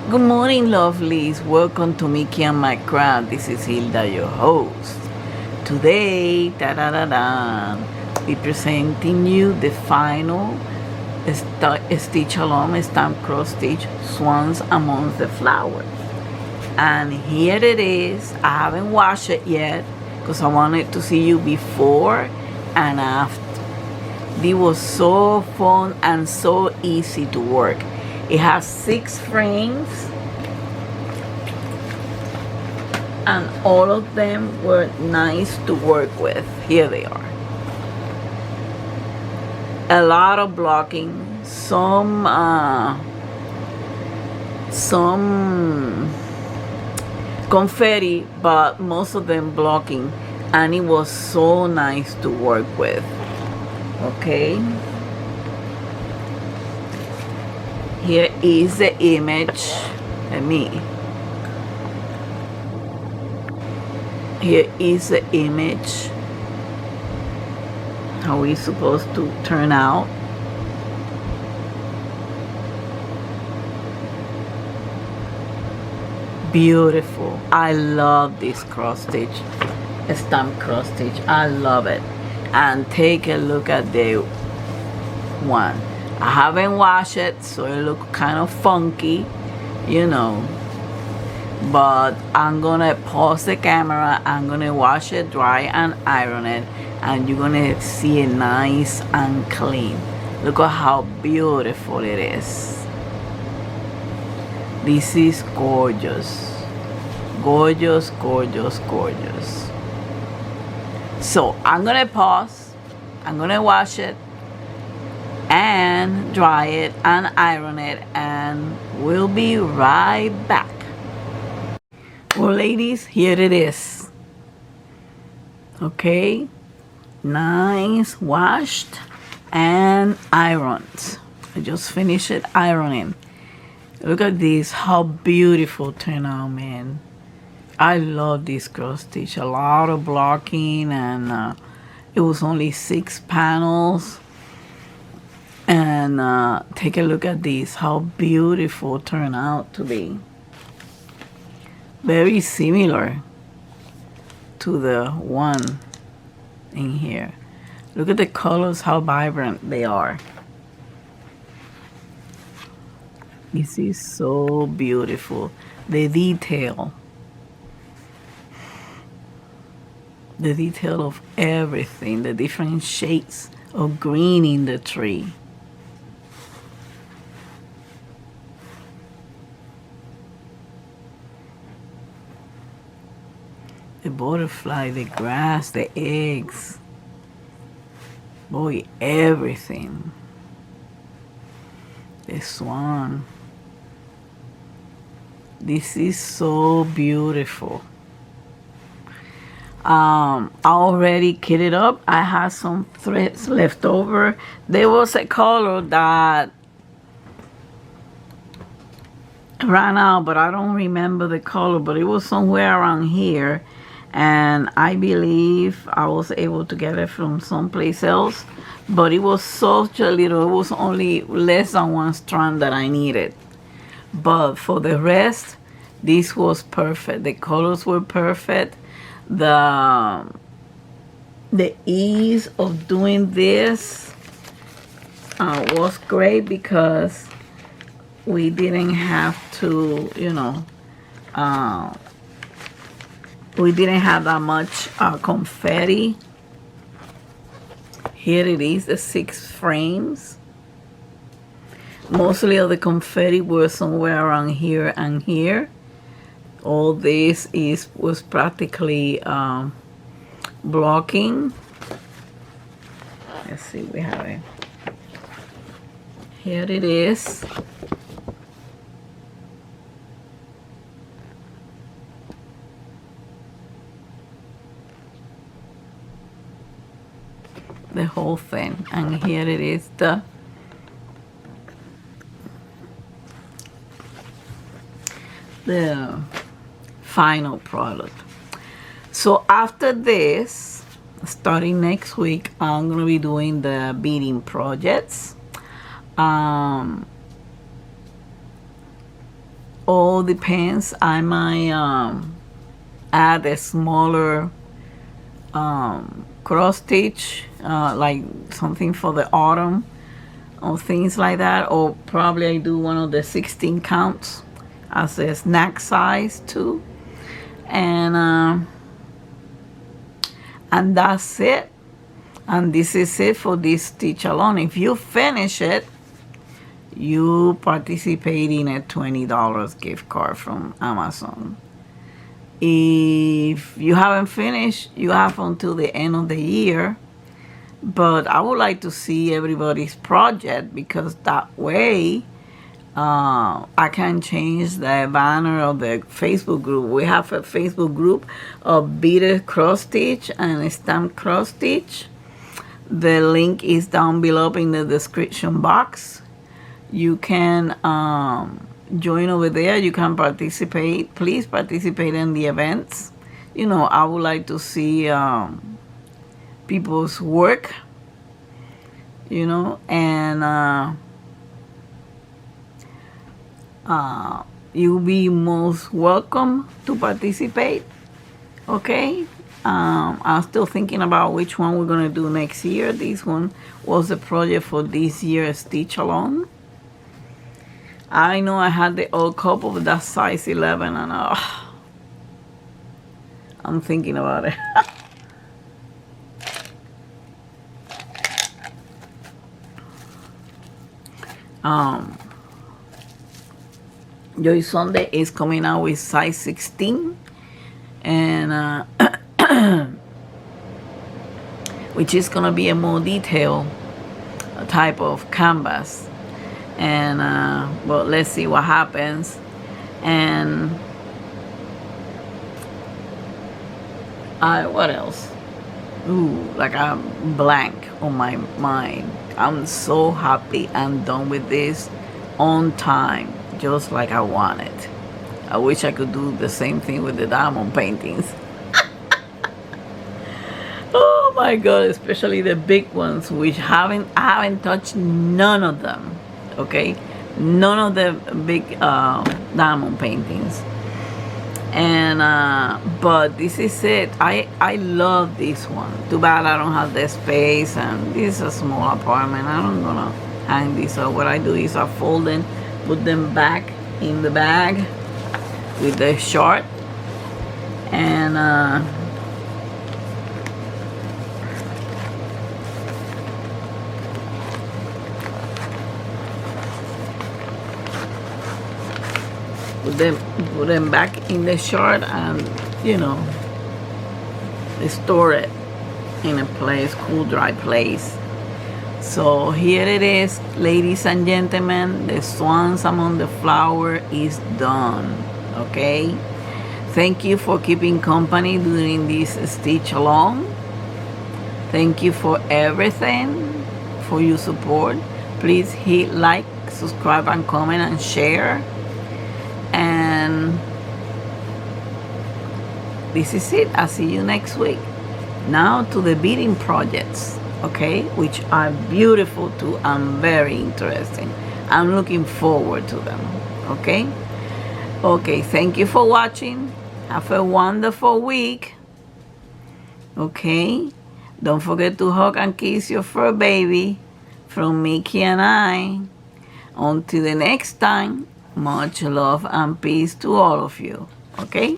Good morning, lovelies. Welcome to Mickey and my Gran. This is Hilda, your host. Today, be presenting you the final stitch along stamp cross stitch Swans Amongst the Flowers. And here it is. I haven't washed it yet because I wanted to see you before and after. This was so fun and so easy to work. It has 6 frames and all of them were nice to work with. Here they are. A lot of blocking, some confetti, but most of them blocking, and it was so nice to work with. Okay, here is the image. Here is the image, how it's supposed to turn out. Beautiful. I love this cross stitch, stamp cross stitch. I love it. And take a look at the one. I haven't washed it, so it looks kind of funky, you know, but I'm gonna pause the camera. I'm gonna wash it, dry and iron it, and you're gonna see it nice and clean. Look at how beautiful it is. This is gorgeous, gorgeous, gorgeous, gorgeous. So I'm gonna pause, I'm gonna wash it and dry it and iron it, and we'll be right back. Well, ladies, here it is. Okay, nice, washed and ironed. I just finished it ironing. Look at this, how beautiful turned out, man. I love this cross stitch. A lot of blocking, and it was only 6 panels. And take a look at this, how beautiful turned out to be. Very similar to the one in here. Look at the colors, how vibrant they are. This is so beautiful. The detail. The detail of everything, the different shades of green in the tree. The butterfly, the grass, the eggs. Boy, everything. The swan. This is so beautiful. I already kitted up. I had some threads left over. There was a color that ran out, but I don't remember the color, but it was somewhere around here, and I believe I was able to get it from someplace else, but it was such a little, it was only less than 1 strand that I needed. But for the rest, this was perfect. The colors were perfect. The ease of doing this was great because we didn't have to, you know, we didn't have that much confetti. Here it is, the 6 frames. Mostly of the confetti were somewhere around here and here. All this was practically blocking. Let's see, we have it. Here it is. The whole thing, and here it is, the final product. So after this, starting next week, I'm going to be doing the beading projects. all depends. I might add a smaller cross stitch, like something for the autumn or things like that, or probably I do one of the 16 counts as a snack size too. And that's it. And this is it for this stitch alone. If you finish it, you participate in a $20 gift card from Amazon. If you haven't finished, you have until the end of the year. But I would like to see everybody's project, because that way I can change the banner of the Facebook group. We have a Facebook group of Beaded cross stitch and stamp cross stitch. The link is down below in the description box. You can join over there. You can participate. Please participate in the events. You know, I would like to see people's work, you know, and you'll be most welcome to participate. Okay, I'm still thinking about which one we're gonna do next year. This one was the project for this year, stitch along. I know I had the old cup of that size 11, and I'm thinking about it. Joy Sunday is coming out with size 16, and which is gonna be a more detailed type of canvas. And well, let's see what happens. And what else? Ooh, like I'm blank on my mind. I'm so happy I'm done with this on time, just like I wanted. I wish I could do the same thing with the diamond paintings. Oh my God, especially the big ones, which I haven't touched none of them. Okay, none of the big diamond paintings. And but this is it. I love this one. Too bad I don't have the space, and this is a small apartment. I'm gonna hang this up. What I do is I fold them, put them back in the bag with the short, and put them back in the short, and you know, store it in a place, cool, dry place. So here it is, ladies and gentlemen. The Swans Among the Flower is done. Okay, thank you for keeping company during this stitch along. Thank you for everything, for your support. Please hit like, subscribe, and comment, and share. And this is it. I'll see you next week. Now to the beading projects, okay, which are beautiful too and very interesting. I'm looking forward to them. Okay, thank you for watching. Have a wonderful week. Okay, don't forget to hug and kiss your fur baby from Mickey and I. Until the next time, much love and peace to all of you. Okay?